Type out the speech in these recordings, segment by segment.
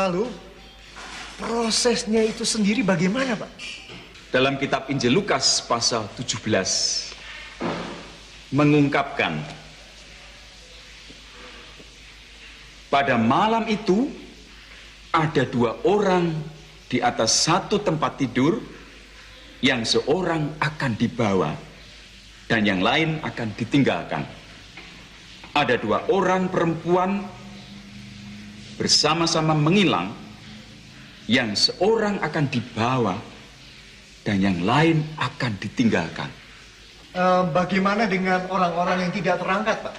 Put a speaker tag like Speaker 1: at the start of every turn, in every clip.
Speaker 1: Lalu prosesnya itu sendiri bagaimana, Pak?
Speaker 2: Dalam kitab Injil Lukas pasal 17 mengungkapkan pada malam itu ada 2 orang di atas satu tempat tidur, yang seorang akan dibawa dan yang lain akan ditinggalkan. Ada 2 orang perempuan bersama-sama mengilang, yang seorang akan dibawa dan yang lain akan ditinggalkan.
Speaker 1: Bagaimana dengan orang-orang yang tidak terangkat, Pak?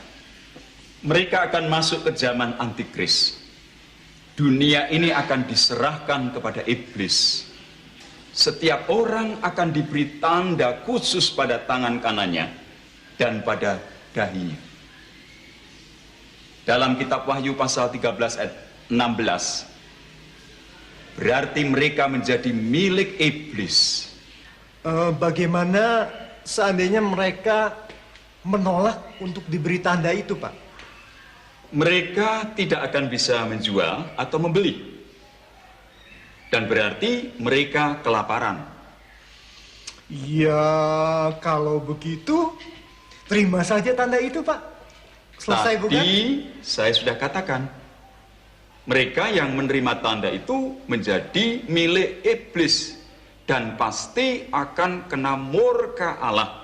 Speaker 2: Mereka akan masuk ke zaman antikris. Dunia ini akan diserahkan kepada iblis. Setiap orang akan diberi tanda khusus pada tangan kanannya dan pada dahinya. Dalam kitab Wahyu pasal 13 ayat 16, berarti mereka menjadi milik iblis.
Speaker 1: Bagaimana seandainya mereka menolak untuk diberi tanda itu, Pak?
Speaker 2: Mereka tidak akan bisa menjual atau membeli. Dan berarti mereka kelaparan.
Speaker 1: Ya, kalau begitu, terima saja tanda itu, Pak. Selesai, bukan?
Speaker 2: Tadi saya sudah katakan, mereka yang menerima tanda itu menjadi milik iblis dan pasti akan kena murka Allah.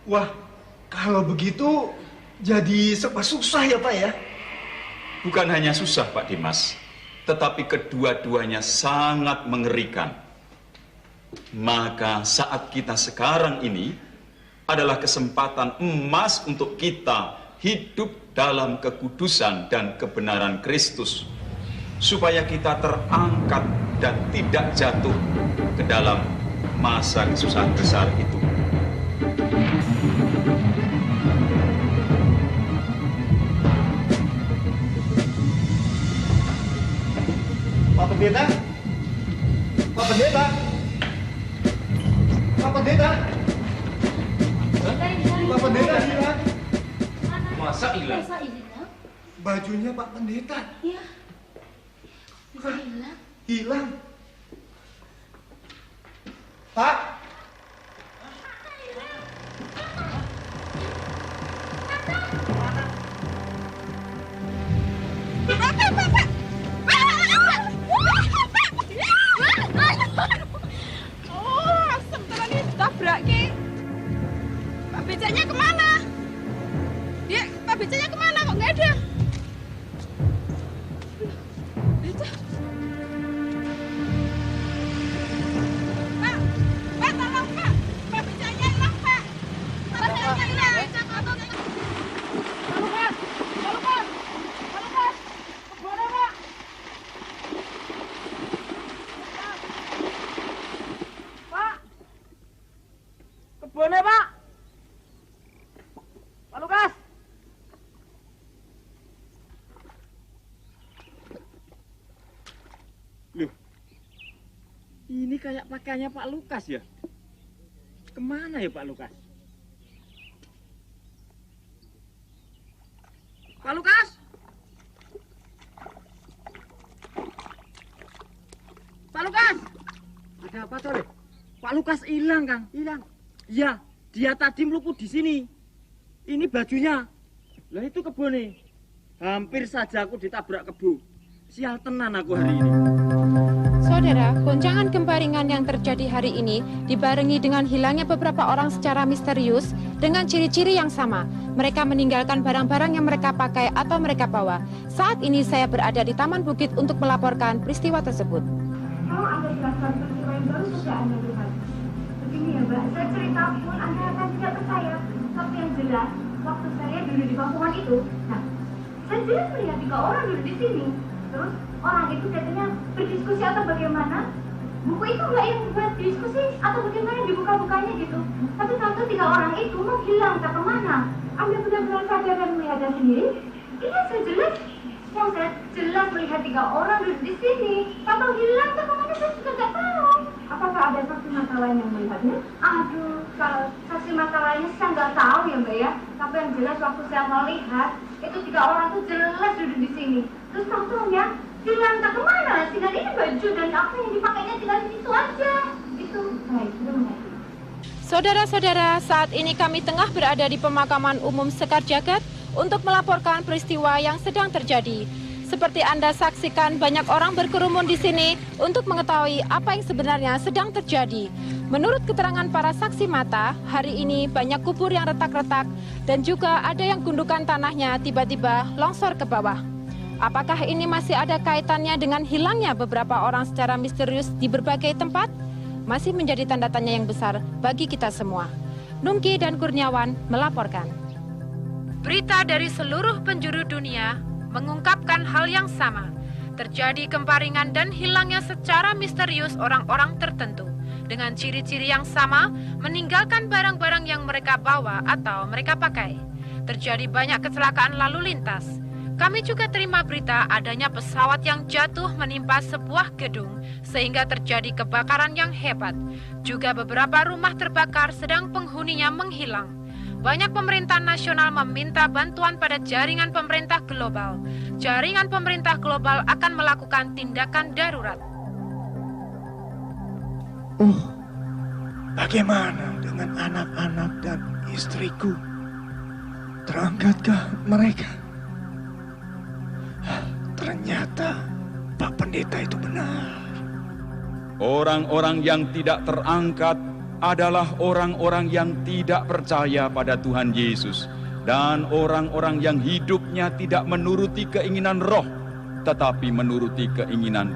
Speaker 1: Wah, kalau begitu jadi serba susah ya, Pak ya?
Speaker 2: Bukan hanya susah, Pak Dimas, tetapi kedua-duanya sangat mengerikan. Maka saat kita sekarang ini adalah kesempatan emas untuk kita hidup dalam kekudusan dan kebenaran Kristus, supaya kita terangkat dan tidak jatuh ke dalam masa kesusahan besar itu.
Speaker 1: Pak Pendeta? Pak Pendeta? Pak Pendeta? Pak Pendeta hilang.
Speaker 2: Masa hilang?
Speaker 1: Bajunya Pak Pendeta.
Speaker 3: Iya. Bisa hilang.
Speaker 1: Hilang. Pak?
Speaker 4: Oh, asem tenan ini tabrak ki. Pak becaknya kemana? Dia, Pak becaknya kemana kok nggak ada? Becak. Pak, tolong Pak. Pak becaknya hilang Pak. Pak becaknya hilang. Halo Pak. Halo Pak. Halo Pak. Kemana Pak? Pak. Kebunnya Pak. Pak Lukas.
Speaker 5: Loh, ini kayak pakaiannya Pak Lukas ya? Kemana ya Pak Lukas? Pak Lukas? Pak Lukas? Ada apa Tole? Pak Lukas hilang Kang, hilang. Iya, dia tadi meluput di sini. Ini bajunya. Lah itu kebunnya. Hampir saja aku ditabrak kebo. Sial tenan aku hari ini.
Speaker 6: Saudara, goncangan gempa ringan yang terjadi hari ini dibarengi dengan hilangnya beberapa orang secara misterius dengan ciri-ciri yang sama. Mereka meninggalkan barang-barang yang mereka pakai atau mereka bawa. Saat ini saya berada di Taman Bukit untuk melaporkan peristiwa tersebut.
Speaker 3: Kalau Anda jelaskan peristiwa yang baru saja Anda lihat. Begini ya Mbak, saya cerita pun Anda akan tidak percaya. Tapi yang jelas, waktu saya dulu di kampungan itu, nah, saya jelas melihat 3 orang dulu di sini. Terus orang itu katanya berdiskusi atau bagaimana. Buku itu nggak yang buat diskusi atau bagaimana dibuka-bukanya gitu. Tapi tentu 3 orang itu mau hilang tak kemana. Anda benar-benar sadar dan melihatnya sendiri? Iya, saya jelas. Yang saya jelas melihat 3 orang duduk di sini. Kalau hilang tak kemana saya juga nggak tahu. Apakah ada saksi mata lain yang melihatnya? Aduh, kalau saksi mata lainnya saya nggak tahu ya Mbak ya. Tapi yang jelas waktu saya melihat itu 3 orang tuh jelas duduk di sini. Terus tentunya hilang tak kemana tinggal ini baju dan apa yang dipakainya tinggal itu aja. Itu baik, sudah mengerti.
Speaker 6: Saudara-saudara, saat ini kami tengah berada di pemakaman umum Sekar Jagad untuk melaporkan peristiwa yang sedang terjadi. Seperti Anda saksikan, banyak orang berkerumun di sini untuk mengetahui apa yang sebenarnya sedang terjadi. Menurut keterangan para saksi mata, hari ini banyak kubur yang retak-retak dan juga ada yang gundukan tanahnya tiba-tiba longsor ke bawah. Apakah ini masih ada kaitannya dengan hilangnya beberapa orang secara misterius di berbagai tempat? Masih menjadi tanda tanya yang besar bagi kita semua. Nungki dan Kurniawan melaporkan. Berita dari seluruh penjuru dunia mengungkapkan hal yang sama. Terjadi kemparingan dan hilangnya secara misterius orang-orang tertentu. Dengan ciri-ciri yang sama, meninggalkan barang-barang yang mereka bawa atau mereka pakai. Terjadi banyak kecelakaan lalu lintas. Kami juga terima berita adanya pesawat yang jatuh menimpa sebuah gedung sehingga terjadi kebakaran yang hebat. Juga beberapa rumah terbakar sedang penghuninya menghilang. Banyak pemerintah nasional meminta bantuan pada jaringan pemerintah global. Jaringan pemerintah global akan melakukan tindakan darurat.
Speaker 1: Bagaimana dengan anak-anak dan istriku? Terangkatkah mereka? Ternyata Pak Pendeta itu benar.
Speaker 2: Orang-orang yang tidak terangkat adalah orang-orang yang tidak percaya pada Tuhan Yesus dan orang-orang yang hidupnya tidak menuruti keinginan roh, tetapi menuruti keinginan